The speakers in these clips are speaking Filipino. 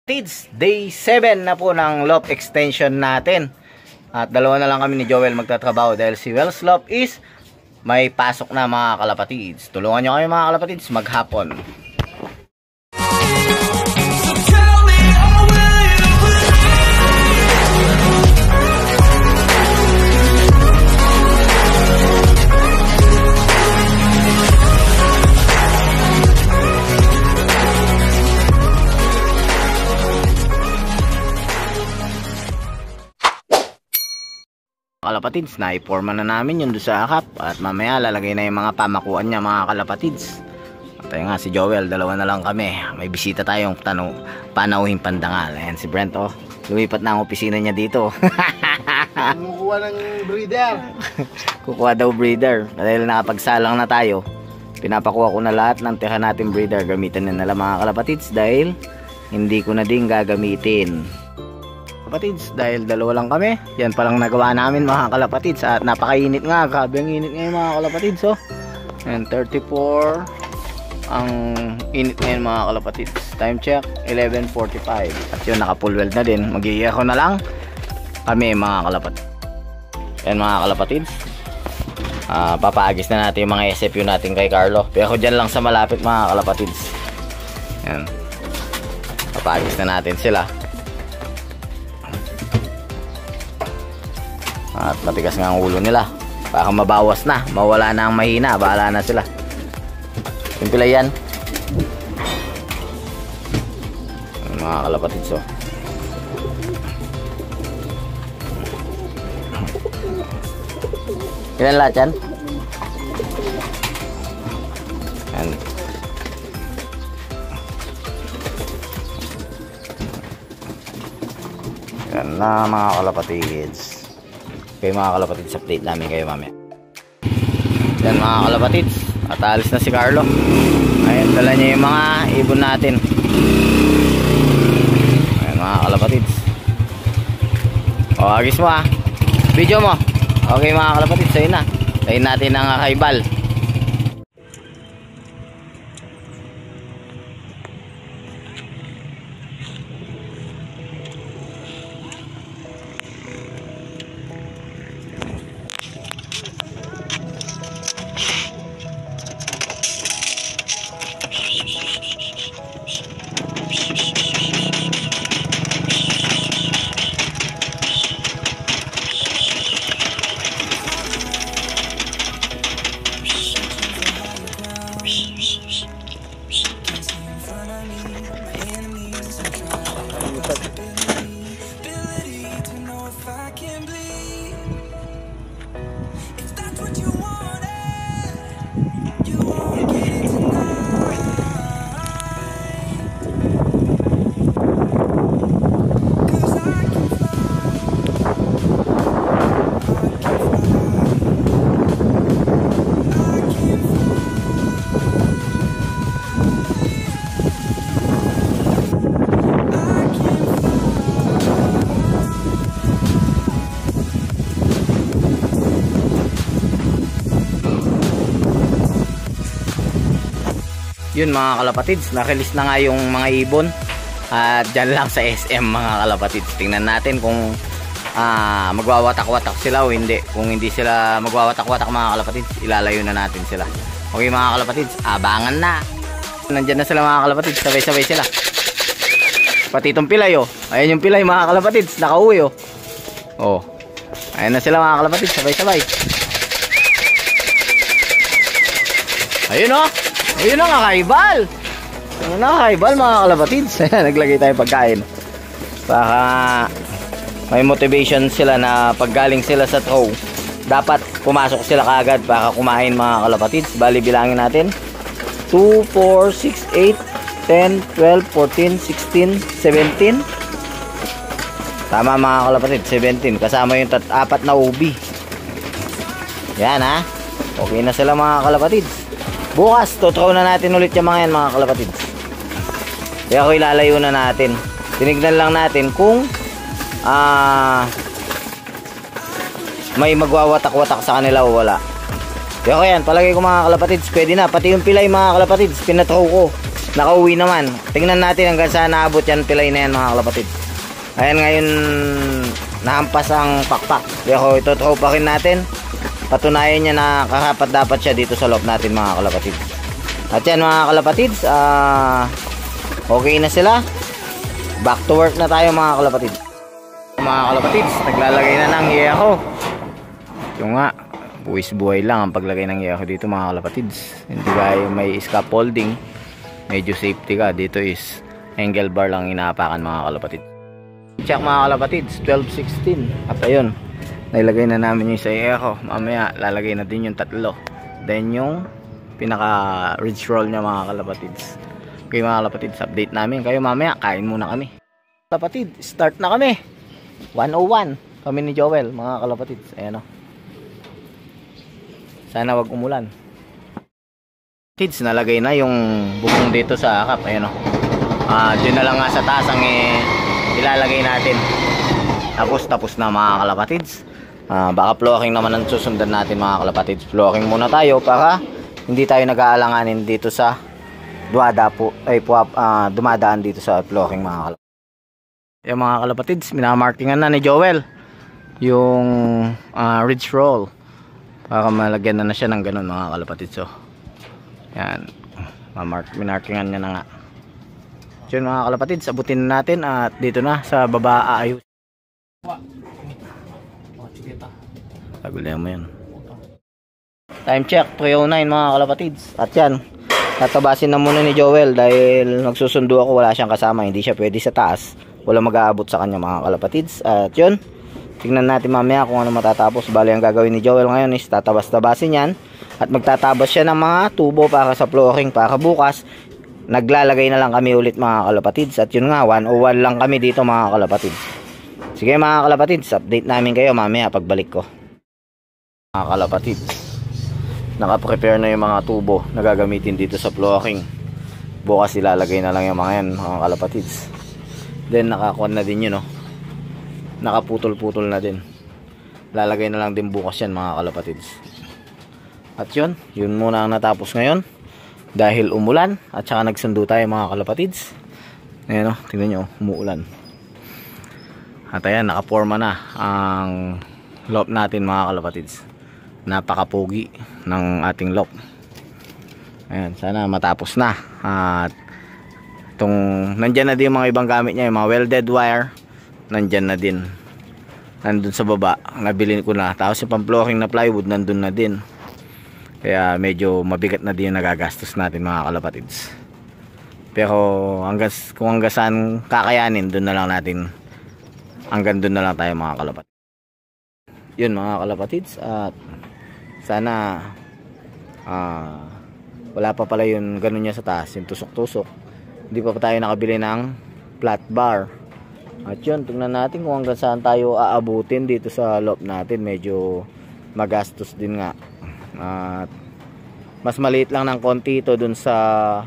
Day 7 na po ng loft extension natin. At dalawa na lang kami ni Joel magtatrabaho dahil si Wells Loft is may pasok na mga kalapatids. Tulungan nyo kami mga kalapatids maghapon. Kalapatids, naiporma na namin yun doon sa akap at mamaya lalagay na yung mga pamakuan niya mga kalapatids. At ayun nga si Joel, dalawa na lang kami. May bisita tayong panauhing pandangal. Ayan si Brent, oh, lumipat na ang opisina niya dito. Kumukuha ng breeder. Kukuha daw breeder. Dahil nakapagsalang na tayo, pinapakuha ko na lahat ng tira natin breeder. Gamitin na nila mga kalapatids dahil hindi ko na din gagamitin. Kalapatids, dahil dalawa lang kami, yan palang nagawa namin mga kalapatids. At napakainit nga, grabe ang init ngayon mga kalapatids, oh. And 34 ang init ngayon mga kalapatids. Time check 11:45. At yun, naka full weld na din. Mag-i-echo na lang kami mga kalapatids. Yan mga kalapatids, papaagis na natin yung mga SFU natin kay Carlo. Pero dyan lang sa malapit mga kalapatids. Yan, papaagis na natin sila. At matigas nga ang ulo nila. Baka mabawas na, mawala na ang mahina, bahala na sila. Yung pila yan mga kalapatids, oh. Ilan lahat yan? Yan. Yan na mga kalapatids. Okay mga kalapatids, update namin kayo mamaya. Yan mga kalapatids, at alis na si Carlo. Ayun, dala niya yung mga ibon natin. Ayun mga kalapatids. O, agis mo, video mo. Okay mga kalapatids, ayun na. Tayin natin ang kaibal. Yun mga kalapatids, na-release na nga yung mga ibon. At dyan lang sa SM mga kalapatids. Tingnan natin kung magwawatak-watak sila o hindi. Kung hindi sila magwawatak-watak mga kalapatids, ilalayo na natin sila. Okay mga kalapatids, abangan na. Nandyan na sila mga kalapatids, sabay-sabay sila. Pati itong pilay, oh. Ayan yung pilay mga kalapatids, nakauwi, oh. Oh, ayan na sila mga kalapatids, sabay-sabay. Ayun, oh. Ayun na nga kaibal. Ano na kaibal mga kalapatids. Naglagay tayo pagkain. Baka may motivation sila na paggaling sila sa throw, dapat pumasok sila kaagad baka kumain mga kalapatids. Bali bilangin natin 2, 4, 6, 8, 10, 12, 14, 16, 17. Tama mga kalapatids, 17. Kasama yung 4 na ubi. Yan ha. Okay na sila mga kalapatids. Bukas, tutraw na natin ulit yung mga yan mga kalapatids. Kaya ako ilalayo na natin. Tinignan lang natin kung may magwawatak-watak sa kanila o wala. Kaya yan, palagay ko mga kalapatids, pwede na. Pati yung pilay mga kalapatids, pinatraw ko. nakauwi naman. Tingnan natin hanggang saan naabot yan pilay na yan mga kalapatids. Ayan ngayon nahampas ang pakpak. Pero ito tropakin natin. Patunayan niya na karapat dapat siya dito sa loob natin mga kalapatids. At yan mga kalapatids, okay na sila. Back to work na tayo mga kalapatids. Mga kalapatids, naglalagay na ng yero. Yung nga, buwis buhay lang ang paglagay ng yero dito mga kalapatids. Hindi kaya may scaffolding, medyo safety ka. Dito is angle bar lang inaapakan mga kalapatids. Check mga kalapatids, 12-16. At ayun, nailagay na namin yung sa yero. Mamaya lalagay na din yung tatlo. Then yung pinaka ridge roll niya mga kalapatids. Okay mga kalapatids, update namin kayo mamaya. Kain muna kami. Kalapatid, start na kami. 101 kami ni Joel mga kalapatids. Ayan o, sana wag umulan. Kids, nalagay na yung bubong dito sa akap. Ayan o, dyan na lang nga sa taas ang ilalagay natin. Tapos na mga kalapatids. Baka flooring naman ang susundan natin mga kalapatids. Flooring muna tayo para hindi tayo nag-aalanganin dito sa dumadaan dito sa flooring mga kalapatids. Yung mga kalapatids, minamarkingan na ni Joel yung ridge roll para malagyan na siya ng ganun mga kalapatids. So yan, minarkingan niya na nga. So yun mga kalapatids, abutin natin at dito na sa baba aayos. Tagulihan mo yun. Time check, 3:09 mga kalapatids. At yan, tatabasin na muna ni Joel dahil nagsusundo ako, wala siyang kasama, hindi siya pwede sa taas, wala mag-aabot sa kanya mga kalapatids. At yun, tingnan natin mamaya kung ano matatapos. Bali ang gagawin ni Joel ngayon is tatabas-tabasin yan at magtatabas siya ng mga tubo para sa flooring, para bukas naglalagay na lang kami ulit mga kalapatids. At yun nga, 101 lang kami dito mga kalapatids. Sige mga kalapatids, update namin kayo mamaya pagbalik ko. Mga kalapatids, naka-prepare na yung mga tubo na gagamitin dito sa flooring. Bukas ilalagay na lang yung mga yan mga kalapatids. Then nakakuha na din yun, no? Nakaputol-putol na din. Lalagay na lang din bukas yan mga kalapatids. At yun muna ang natapos ngayon dahil umulan at saka nagsundo tayo mga kalapatids. Ayan, no? Tingnan nyo, umuulan. At ayan, nakaporma na ang loop natin mga kalapatids. Napakapogi ng ating loop. Ayan, sana matapos na. At nandyan na din yung mga ibang gamit niya, yung mga welded wire nandyan na din, nandun sa baba, nabili ko na. Tapos yung pang-flooring na plywood nandun na din, kaya medyo mabigat na din yung nagagastos natin mga kalapatids. Pero kung hanggang saan kakayanin, dun na lang natin, hanggang dun na lang tayo mga kalapatids. Yun mga kalapatids, at sana wala pa pala yung ganun niya sa taas, yung tusok-tusok. Hindi pa tayo nakabili ng flat bar. At yun, tingnan natin kung hanggang saan tayo aabutin dito sa loob natin. Medyo magastos din nga. At mas maliit lang ng konti ito dun sa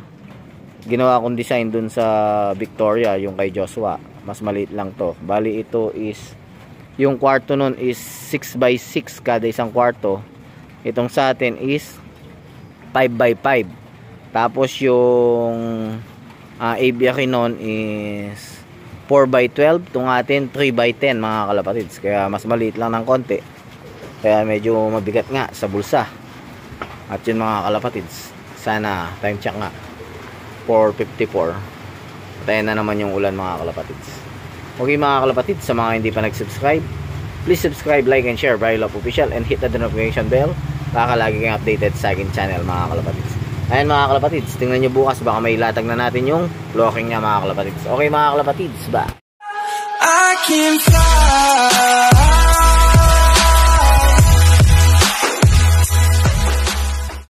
ginawa kong design dun sa Victoria, yung kay Joshua. Mas maliit lang to. Bali ito is, yung kwarto nun is 6x6 kada isang kwarto. Itong sa atin is 5x5. Tapos yung aviary nun is 4x12. Itong atin 3x10 mga kalapatids. Kaya mas maliit lang ng konti. Kaya medyo mabigat nga sa bulsa. At yun mga kalapatids, sana time check nga 4:54. Patayin na naman yung ulan mga kalapatids. Okay mga kalapatids, sa mga hindi pa nag-subscribe, please subscribe, like and share Brilove Official and hit the notification bell para lagi kang updated sa akin channel mga kalapatids. Ayan mga kalapatids, tingnan nyo bukas, baka may latag na natin yung flooring niya mga kalapatids. Okay mga kalapatids, ba? I can fly.